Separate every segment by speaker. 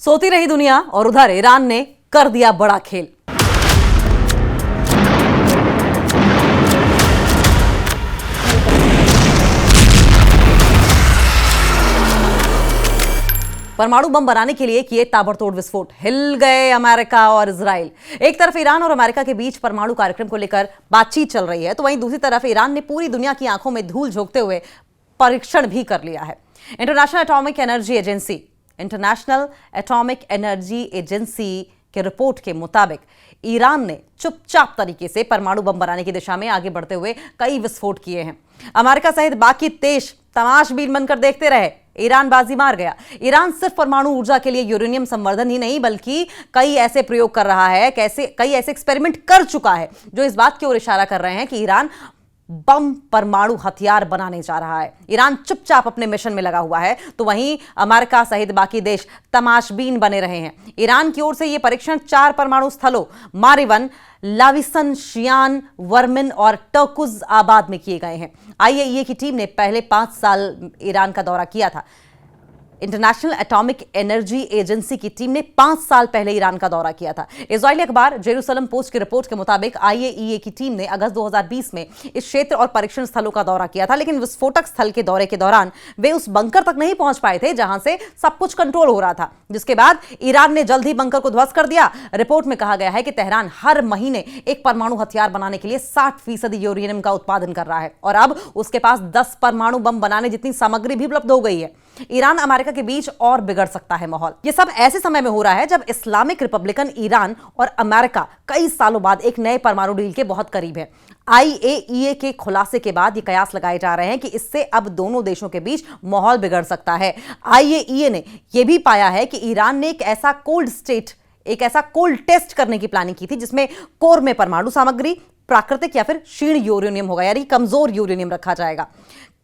Speaker 1: सोती रही दुनिया और उधर ईरान ने कर दिया बड़ा खेल। परमाणु बम बनाने के लिए किए ताबड़तोड़ विस्फोट, हिल गए अमेरिका और इजराइल। एक तरफ ईरान और अमेरिका के बीच परमाणु कार्यक्रम को लेकर बातचीत चल रही है, तो वहीं दूसरी तरफ ईरान ने पूरी दुनिया की आंखों में धूल झोंकते हुए परीक्षण भी कर लिया है। इंटरनेशनल एटॉमिक एनर्जी एजेंसी के रिपोर्ट के मुताबिक ईरान ने चुपचाप तरीके से परमाणु बम बनाने की दिशा में आगे बढ़ते हुए कई विस्फोट किए हैं। अमेरिका सहित बाकी देश तमाशबीन बनकर देखते रहे, ईरान बाजी मार गया। ईरान सिर्फ परमाणु ऊर्जा के लिए यूरेनियम संवर्धन ही नहीं बल्कि कई ऐसे प्रयोग कर रहा है, कई ऐसे एक्सपेरिमेंट कर चुका है जो इस बात की ओर इशारा कर रहे हैं कि ईरान बम परमाणु हथियार बनाने जा रहा है। ईरान चुपचाप अपने मिशन में लगा हुआ है, तो वहीं अमेरिका सहित बाकी देश तमाशबीन बने रहे हैं। ईरान की ओर से यह परीक्षण 4 परमाणु स्थलों मारिवन, लाविसन, शियान, वर्मिन और टर्कुज आबाद में किए गए हैं। आईएईए की टीम ने पहले 5 साल ईरान का दौरा किया था। इंटरनेशनल एटॉमिक एनर्जी एजेंसी की टीम ने 5 साल पहले ईरान का दौरा किया था। इजरायली अखबार जेरूसलम पोस्ट की रिपोर्ट के मुताबिक आईएईए की टीम ने अगस्त 2020 में इस क्षेत्र और परीक्षण स्थलों का दौरा किया था, लेकिन विस्फोटक स्थल के दौरे के दौरान वे उस बंकर तक नहीं पहुंच पाए थे जहां से सब कुछ कंट्रोल हो रहा था, जिसके बाद ईरान ने जल्द ही बंकर को ध्वस्त कर दिया। रिपोर्ट में कहा गया है कि तेहरान हर महीने एक परमाणु हथियार बनाने के लिए 60% यूरेनियम का उत्पादन कर रहा है और अब उसके पास 10 परमाणु बम बनाने जितनी सामग्री भी उपलब्ध हो गई है। ईरान अमेरिका के बीच और बिगड़ सकता है माहौल। यह सब ऐसे समय में हो रहा है जब इस्लामिक रिपब्लिकन ईरान और अमेरिका कई सालों बाद एक नए परमाणु डील के बहुत करीब है। आईएईए के खुलासे के बाद ये कयास लगाए जा रहे हैं कि इससे अब दोनों देशों के बीच माहौल बिगड़ सकता है। आईएईए ने यह भी पाया है कि ईरान ने एक ऐसा कोल्ड टेस्ट करने की प्लानिंग की थी जिसमें कोर में परमाणु सामग्री, प्राकृतिक या फिर क्षीण यूरेनियम होगा, यानी कमजोर यूरेनियम रखा जाएगा,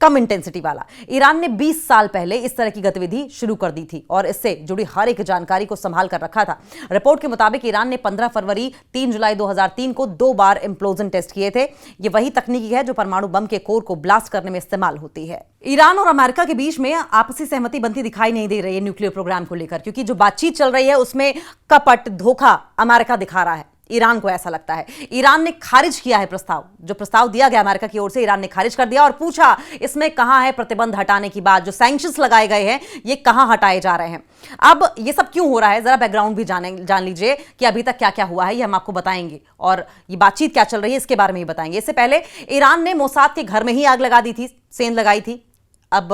Speaker 1: कम इंटेंसिटी वाला। ईरान ने 20 साल पहले इस तरह की गतिविधि शुरू कर दी थी और इससे जुड़ी हर एक जानकारी को संभाल कर रखा था। रिपोर्ट के मुताबिक ईरान ने 15 फरवरी, 3 जुलाई 2003 को 2 बार इम्प्लोजन टेस्ट किए थे। ये वही तकनीकी है जो परमाणु बम के कोर को ब्लास्ट करने में इस्तेमाल होती है। ईरान और अमेरिका के बीच में आपसी सहमति बनती दिखाई नहीं दे रही है न्यूक्लियर प्रोग्राम को लेकर, क्योंकि जो बातचीत चल रही है उसमें कपट, धोखा अमेरिका दिखा रहा है। ईरान को ऐसा लगता है। ईरान ने खारिज किया है जो प्रस्ताव दिया गया अमेरिका की ओर से, ईरान ने खारिज कर दिया और पूछा इसमें कहां है प्रतिबंध हटाने की बात, जो सैंक्शंस लगाए गए हैं ये कहां हटाए जा रहे हैं। अब ये सब क्यों हो रहा है, जरा बैकग्राउंड भी जान लीजिए कि अभी तक क्या क्या हुआ है, ये हम आपको बताएंगे और ये बातचीत क्या चल रही है इसके बारे में ही बताएंगे। इससे पहले ईरान ने मोसाद के घर में ही आग लगा दी थी, सेंध लगाई थी। अब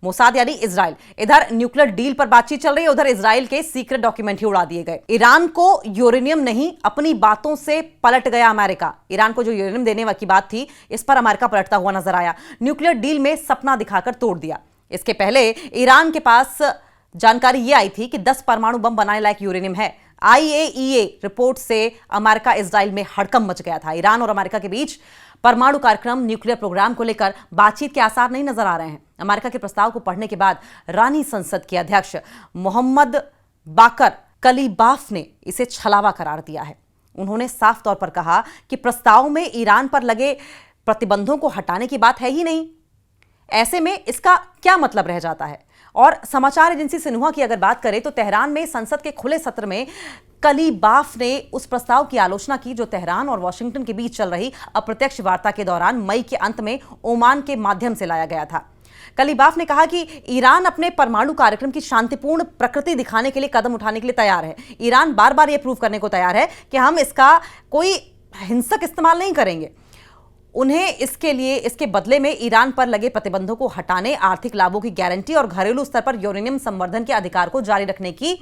Speaker 1: मोसाद यानी इजराइल, इधर न्यूक्लियर डील पर बातचीत चल रही है, उधर इजराइल के सीक्रेट डॉक्यूमेंट ही उड़ा दिए गए। ईरान को यूरेनियम नहीं, अपनी बातों से पलट गया अमेरिका। ईरान को जो यूरेनियम देने की बात थी इस पर अमेरिका पलटता हुआ नजर आया। न्यूक्लियर डील में सपना दिखाकर तोड़ दिया। इसके पहले ईरान के पास जानकारी यह आई थी कि 10 परमाणु बम बनाने लायक यूरेनियम है। आईएईए रिपोर्ट से अमेरिका इजराइल में हड़कंप मच गया था। ईरान और अमेरिका के बीच परमाणु कार्यक्रम, न्यूक्लियर प्रोग्राम को लेकर बातचीत के आसार नहीं नजर आ रहे हैं। अमेरिका के प्रस्ताव को पढ़ने के बाद रानी संसद के अध्यक्ष मोहम्मद बाकर कलीबाफ ने इसे छलावा करार दिया है। उन्होंने साफ तौर पर कहा कि प्रस्ताव में ईरान पर लगे प्रतिबंधों को हटाने की बात है ही नहीं। ऐसे में इसका क्या मतलब रह जाता है। और समाचार एजेंसी सिन्हुआ की अगर बात करें तो तेहरान में संसद के खुले सत्र में कलीबाफ ने उस प्रस्ताव की आलोचना की जो तेहरान और वॉशिंगटन के बीच चल रही अप्रत्यक्ष वार्ता के दौरान मई के अंत में ओमान के माध्यम से लाया गया था। कलीबाफ ने कहा कि ईरान अपने परमाणु कार्यक्रम की शांतिपूर्ण प्रकृति दिखाने के लिए कदम उठाने के लिए तैयार है। ईरान बार बार यह प्रूव करने को तैयार है कि हम इसका कोई हिंसक इस्तेमाल नहीं करेंगे। उन्हें इसके बदले में ईरान पर लगे प्रतिबंधों को हटाने, आर्थिक लाभों की गारंटी और घरेलू स्तर पर यूरेनियम संवर्धन के अधिकार को जारी रखने की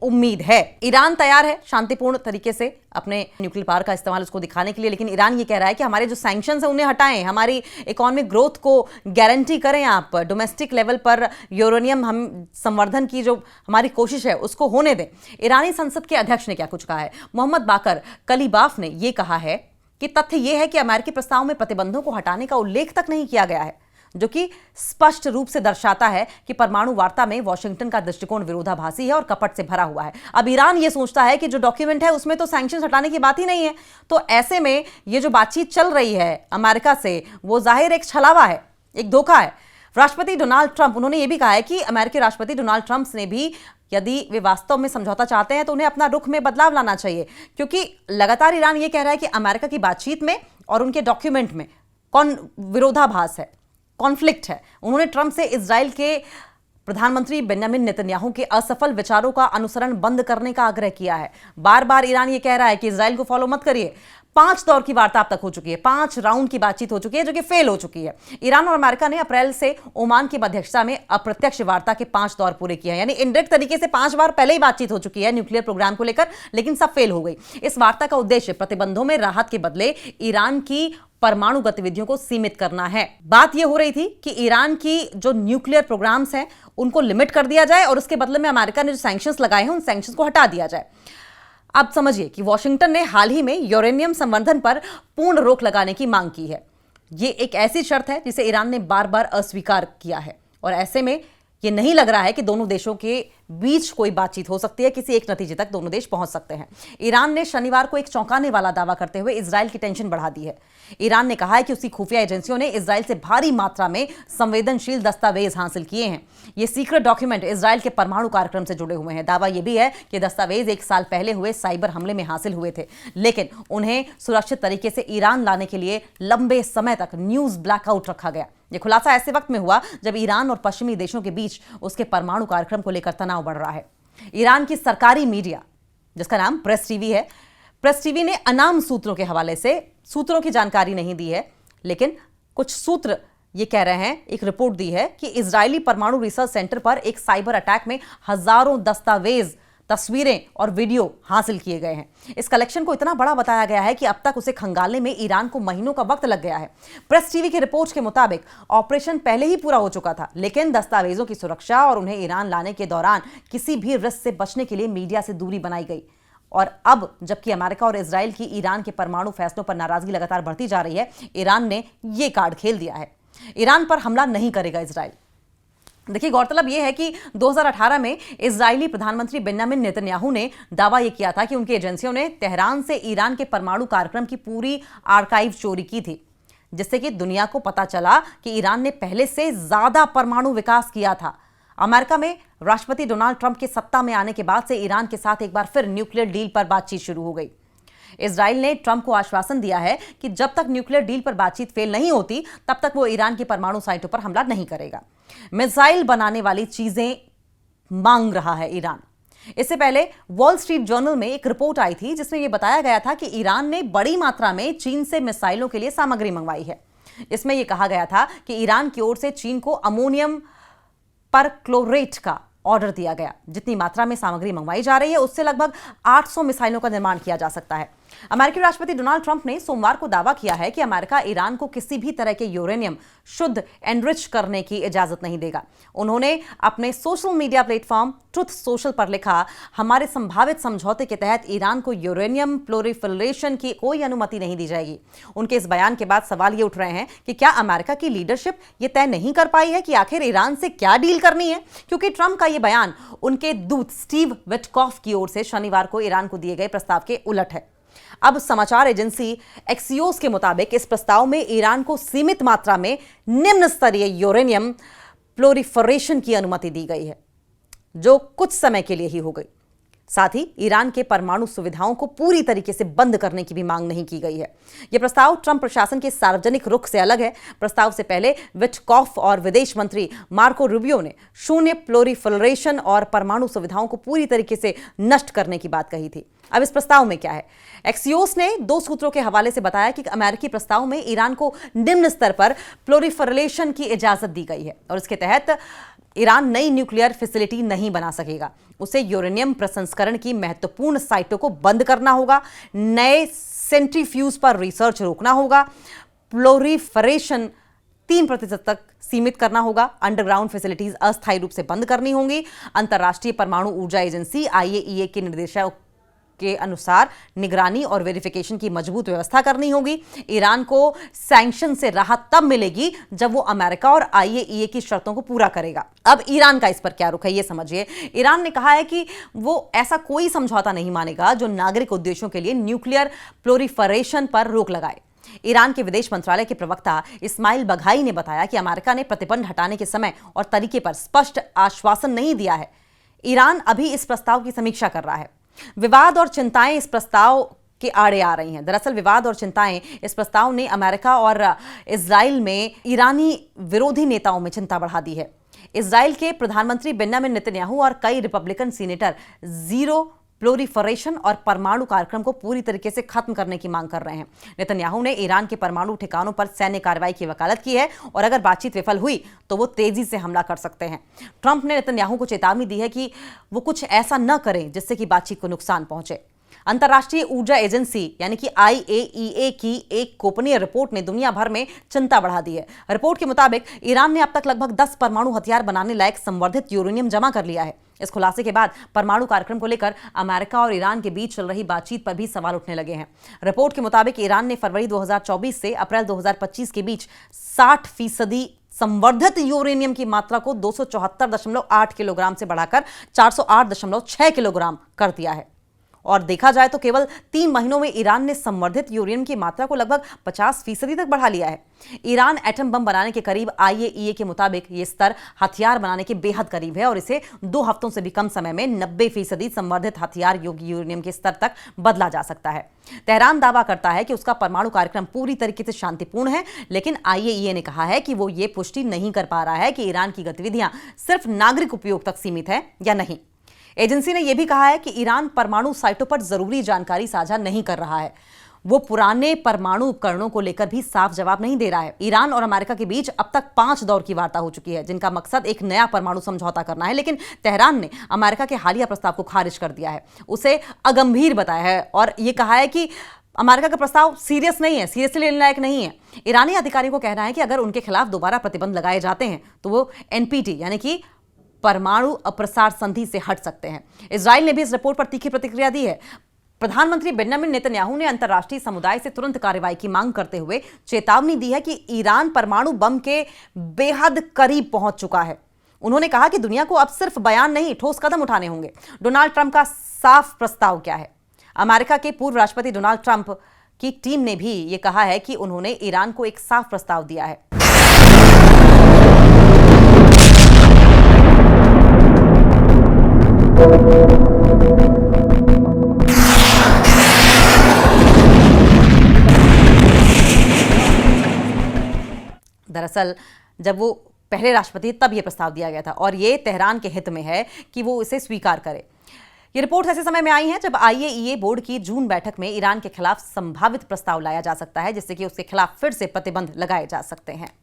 Speaker 1: उम्मीद है। ईरान तैयार है शांतिपूर्ण तरीके से अपने न्यूक्लियर पावर का इस्तेमाल उसको दिखाने के लिए, लेकिन ईरान ये कह रहा है कि हमारे जो सैंक्शंस हैं उन्हें हटाएं, हमारी इकोनॉमिक ग्रोथ को गारंटी करें, आप डोमेस्टिक लेवल पर यूरेनियम हम संवर्धन की जो हमारी कोशिश है उसको होने दें। ईरानी संसद के अध्यक्ष ने क्या कुछ कहा है। मोहम्मद बाकर कलीबाफ ने यह कहा है कि तथ्य यह है कि अमेरिकी प्रस्ताव में प्रतिबंधों को हटाने का उल्लेख तक नहीं किया गया है, जो कि स्पष्ट रूप से दर्शाता है कि परमाणु वार्ता में वॉशिंगटन का दृष्टिकोण विरोधाभासी है और कपट से भरा हुआ है। अब ईरान यह सोचता है कि जो डॉक्यूमेंट है उसमें तो सैंक्शंस हटाने की बात ही नहीं है, तो ऐसे में ये जो बातचीत चल रही है अमेरिका से वो जाहिर एक छलावा है, एक धोखा है। राष्ट्रपति डोनाल्ड ट्रंप, उन्होंने ये भी कहा है कि अमेरिकी राष्ट्रपति डोनाल्ड ट्रंप ने भी यदि वे वास्तव में समझौता चाहते हैं तो उन्हें अपना रुख में बदलाव लाना चाहिए, क्योंकि लगातार ईरान यह कह रहा है कि अमेरिका की बातचीत में और उनके डॉक्यूमेंट में कौन विरोधाभास है, कॉन्फ्लिक्ट है। उन्होंने ट्रंप से इजराइल के प्रधानमंत्री बेंजामिन नेतन्याहू के असफल विचारों का अनुसरण बंद करने का आग्रह किया है। बार बार ईरान ये कह रहा है कि इजराइल को फॉलो मत करिए। 5 दौर की वार्ता अब तक हो चुकी है, 5 राउंड की बातचीत हो चुकी है जो कि फेल हो चुकी है। ईरान और अमेरिका ने अप्रैल से ओमान की अध्यक्षता में अप्रत्यक्ष वार्ता के 5 दौर पूरे किए हैं, यानी इनडायरेक्ट तरीके से 5 बार पहले ही बातचीत हो चुकी है न्यूक्लियर प्रोग्राम को लेकर, लेकिन सब फेल हो गई। इस वार्ता का उद्देश्य प्रतिबंधों में राहत के बदले ईरान की परमाणु गतिविधियों को सीमित करना है। बात यह हो रही थी कि ईरान की जो न्यूक्लियर प्रोग्राम्स हैं उनको लिमिट कर दिया जाए और उसके बदले में अमेरिका ने जो सैंक्शंस लगाए हैं उन सैंक्शंस को हटा दिया जाए। अब समझिए कि वॉशिंगटन ने हाल ही में यूरेनियम संवर्धन पर पूर्ण रोक लगाने की मांग की है। यह एक ऐसी शर्त है जिसे ईरान ने बार बार अस्वीकार किया है और ऐसे में यह नहीं लग रहा है कि दोनों देशों के बीच कोई बातचीत हो सकती है, किसी एक नतीजे तक दोनों देश पहुंच सकते हैं। ईरान ने शनिवार को एक चौंकाने वाला दावा करते हुए इजराइल की टेंशन बढ़ा दी है। ईरान ने कहा है कि उसकी खुफिया एजेंसियों ने इजराइल से भारी मात्रा में संवेदनशील दस्तावेज हासिल किए हैं। ये सीक्रेट डॉक्यूमेंट इजराइल के परमाणु कार्यक्रम से जुड़े हुए हैं। दावा यह भी है कि दस्तावेज 1 साल पहले हुए साइबर हमले में हासिल हुए थे, लेकिन उन्हें सुरक्षित तरीके से ईरान लाने के लिए लंबे समय तक न्यूज ब्लैकआउट रखा गया। यह खुलासा ऐसे वक्त में हुआ जब ईरान और पश्चिमी देशों के बीच उसके परमाणु कार्यक्रम को लेकर तनाव बढ़ रहा है। ईरान की सरकारी मीडिया, जिसका नाम प्रेस टीवी है, प्रेस टीवी ने अनाम सूत्रों के हवाले से, सूत्रों की जानकारी नहीं दी है, लेकिन कुछ सूत्र ये कह रहे हैं, एक रिपोर्ट दी है कि इजरायली परमाणु रिसर्च सेंटर पर एक साइबर अटैक में हजारों दस्तावेज, तस्वीरें और वीडियो हासिल किए गए हैं। इस कलेक्शन को इतना बड़ा बताया गया है कि अब तक उसे खंगालने में ईरान को महीनों का वक्त लग गया है। प्रेस टीवी की रिपोर्ट के मुताबिक ऑपरेशन पहले ही पूरा हो चुका था, लेकिन दस्तावेजों की सुरक्षा और उन्हें ईरान लाने के दौरान किसी भी रिस्क से बचने के लिए मीडिया से दूरी बनाई गई। और अब जबकि अमेरिका और इजराइल की ईरान के परमाणु फैसलों पर नाराजगी लगातार बढ़ती जा रही है, ईरान ने यह कार्ड खेल दिया है। ईरान पर हमला नहीं करेगा इजराइल। देखिए, गौरतलब यह है कि 2018 में इजरायली प्रधानमंत्री बेंजामिन नेतन्याहू ने दावा यह किया था कि उनकी एजेंसियों ने तेहरान से ईरान के परमाणु कार्यक्रम की पूरी आर्काइव चोरी की थी, जिससे कि दुनिया को पता चला कि ईरान ने पहले से ज्यादा परमाणु विकास किया था। अमेरिका में राष्ट्रपति डोनाल्ड ट्रंप के सत्ता में आने के बाद से ईरान के साथ एक बार फिर न्यूक्लियर डील पर बातचीत शुरू हो गई। इजराइल ने ट्रंप को आश्वासन दिया है कि जब तक न्यूक्लियर डील पर बातचीत फेल नहीं होती तब तक वो ईरान की परमाणु साइटों पर हमला नहीं करेगा। मिसाइल बनाने वाली चीजें मांग रहा है ईरान। इससे पहले वॉल स्ट्रीट जर्नल में एक रिपोर्ट आई थी जिसमें यह बताया गया था कि ईरान ने बड़ी मात्रा में चीन से मिसाइलों के लिए सामग्री मंगवाई है। इसमें यह कहा गया था कि ईरान की ओर से चीन को अमोनियम परक्लोरेट का ऑर्डर दिया गया। जितनी मात्रा में सामग्री मंगवाई जा रही है उससे लगभग 800 मिसाइलों का निर्माण किया जा सकता है। अमेरिकी राष्ट्रपति डोनाल्ड ट्रंप ने सोमवार को दावा किया है कि अमेरिका ईरान को किसी भी तरह के यूरेनियम शुद्ध एनरिच करने की इजाजत नहीं देगा। उन्होंने अपने social media platform truth social पर लिखा, हमारे संभावित समझौते के तहत ईरान को यूरेनियम प्लोरिफरेशन की कोई अनुमति नहीं दी जाएगी। उनके इस बयान के बाद सवाल ये उठ रहे हैं कि क्या अमेरिका की लीडरशिप ये तय नहीं कर पाई है कि आखिर ईरान से क्या डील करनी है, क्योंकि ट्रंप का यह बयान उनके दूत स्टीव विटकॉफ की ओर से शनिवार को ईरान को दिए गए प्रस्ताव के उलट है। अब समाचार एजेंसी एक्सियोस के मुताबिक इस प्रस्ताव में ईरान को सीमित मात्रा में निम्न स्तरीय यूरेनियम प्लोरिफरेशन की अनुमति दी गई है, जो कुछ समय के लिए ही हो गई। साथ ही ईरान के परमाणु सुविधाओं को पूरी तरीके से बंद करने की भी मांग नहीं की गई है। यह प्रस्ताव ट्रंप प्रशासन के सार्वजनिक रुख से अलग है। प्रस्ताव से पहले विटकॉफ और विदेश मंत्री मार्को रूबियो ने शून्य प्लोरिफरेशन और परमाणु सुविधाओं को पूरी तरीके से नष्ट करने की बात कही थी। अब इस प्रस्ताव में क्या है? एक्सियोस ने 2 सूत्रों के हवाले से बताया कि अमेरिकी प्रस्ताव में ईरान को निम्न स्तर पर प्लोरिफरेशन की इजाजत दी गई है और इसके तहत ईरान नई न्यूक्लियर फैसिलिटी नहीं बना सकेगा। उसे यूरेनियम प्रसंस्करण की महत्वपूर्ण साइटों को बंद करना होगा, नए सेंट्रीफ्यूज पर रिसर्च रोकना होगा, प्लोरिफरेशन 3% तक सीमित करना होगा, अंडरग्राउंड फैसिलिटीज अस्थायी रूप से बंद करनी होंगी। अंतर्राष्ट्रीय परमाणु ऊर्जा एजेंसी IAEA के निर्देशों के अनुसार निगरानी और वेरिफिकेशन की मजबूत व्यवस्था करनी होगी। ईरान को सैंक्शन से राहत तब मिलेगी जब वो अमेरिका और IAEA की शर्तों को पूरा करेगा। अब ईरान का इस पर क्या रुख है ये समझिए। ईरान ने कहा है कि वो ऐसा कोई समझौता नहीं मानेगा जो नागरिक उद्देश्यों के लिए न्यूक्लियर प्लोरिफरेशन पर रोक लगाए। ईरान के विदेश मंत्रालय के प्रवक्ता इस्माइल बघाई ने बताया कि अमेरिका ने प्रतिबंध हटाने के समय और तरीके पर स्पष्ट आश्वासन नहीं दिया है। ईरान अभी इस प्रस्ताव की समीक्षा कर रहा है। विवाद और चिंताएं इस प्रस्ताव के आड़े आ रही हैं। दरअसल विवाद और चिंताएं इस प्रस्ताव ने अमेरिका और इजराइल में ईरानी विरोधी नेताओं में चिंता बढ़ा दी है। इजराइल के प्रधानमंत्री बेंजामिन नेतन्याहू और कई रिपब्लिकन सीनेटर जीरो प्रोलिफरेशन और परमाणु कार्यक्रम को पूरी तरीके से खत्म करने की मांग कर रहे हैं। नेतन्याहू ने ईरान के परमाणु ठिकानों पर सैन्य कार्रवाई की वकालत की है और अगर बातचीत विफल हुई तो वो तेजी से हमला कर सकते हैं। ट्रंप ने नेतन्याहू को चेतावनी दी है कि वो कुछ ऐसा न करें जिससे कि बातचीत को नुकसान पहुंचे। अंतर्राष्ट्रीय ऊर्जा एजेंसी यानी कि IAEA की एक गोपनीय रिपोर्ट ने दुनिया भर में चिंता बढ़ा दी है। रिपोर्ट के मुताबिक ईरान ने अब तक लगभग 10 परमाणु हथियार बनाने लायक संवर्धित यूरेनियम जमा कर लिया है। इस खुलासे के बाद परमाणु कार्यक्रम को लेकर अमेरिका और ईरान के बीच चल रही बातचीत पर भी सवाल उठने लगे हैं। रिपोर्ट के मुताबिक ईरान ने फरवरी 2024 से अप्रैल 2025 के बीच 60% संवर्धित यूरेनियम की मात्रा को 274.8 किलोग्राम से बढ़ाकर 408.6 किलोग्राम कर दिया है। और देखा जाए तो केवल 3 महीनों में ईरान ने संवर्धित यूरेनियम की मात्रा को लगभग 50% तक बढ़ा लिया है। ईरान एटम बम बनाने के करीब IAEA के मुताबिक यह स्तर हथियार बनाने के बेहद करीब है और इसे 2 हफ्तों से भी कम समय में 90% संवर्धित हथियार योग्य यूरेनियम के स्तर तक बदला जा सकता है। तेहरान दावा करता है कि उसका परमाणु कार्यक्रम पूरी तरीके से शांतिपूर्ण है, लेकिन IAEA ने कहा है कि वो ये पुष्टि नहीं कर पा रहा है कि ईरान की गतिविधियां सिर्फ नागरिक उपयोग तक सीमित है या नहीं। एजेंसी ने यह भी कहा है कि ईरान परमाणु साइटों पर जरूरी जानकारी साझा नहीं कर रहा है। वो पुराने परमाणु उपकरणों को लेकर भी साफ जवाब नहीं दे रहा है। ईरान और अमेरिका के बीच अब तक 5 दौर की वार्ता हो चुकी है, जिनका मकसद एक नया परमाणु समझौता करना है, लेकिन तेहरान ने अमेरिका के हालिया प्रस्ताव को खारिज कर दिया है, उसे अगंभीर बताया है और यह कहा है कि अमेरिका का प्रस्ताव सीरियस नहीं है, सीरियसली लेने लायक नहीं है। ईरानी अधिकारियों को कहना है कि अगर उनके खिलाफ दोबारा प्रतिबंध लगाए जाते हैं तो वो NPT यानी कि परमाणु अप्रसार संधि से हट सकते हैं। इजराइल ने भी इस रिपोर्ट पर तीखी प्रतिक्रिया दी है। प्रधानमंत्री बेंजामिन नेतन्याहू ने अंतर्राष्ट्रीय समुदाय से तुरंत कार्रवाई की मांग करते हुए चेतावनी दी है कि ईरान परमाणु बम के बेहद करीब पहुंच चुका है। उन्होंने कहा कि दुनिया को अब सिर्फ बयान नहीं, ठोस कदम उठाने होंगे। डोनाल्ड ट्रंप का साफ प्रस्ताव क्या है? अमेरिका के पूर्व राष्ट्रपति डोनाल्ड ट्रंप की टीम ने भी यह कहा है कि उन्होंने ईरान को एक साफ प्रस्ताव दिया है। दरअसल जब वो पहले राष्ट्रपति तब यह प्रस्ताव दिया गया था और ये तेहरान के हित में है कि वो इसे स्वीकार करे। ये रिपोर्ट ऐसे समय में आई है जब IAEA बोर्ड की जून बैठक में ईरान के खिलाफ संभावित प्रस्ताव लाया जा सकता है, जिससे कि उसके खिलाफ फिर से प्रतिबंध लगाए जा सकते हैं।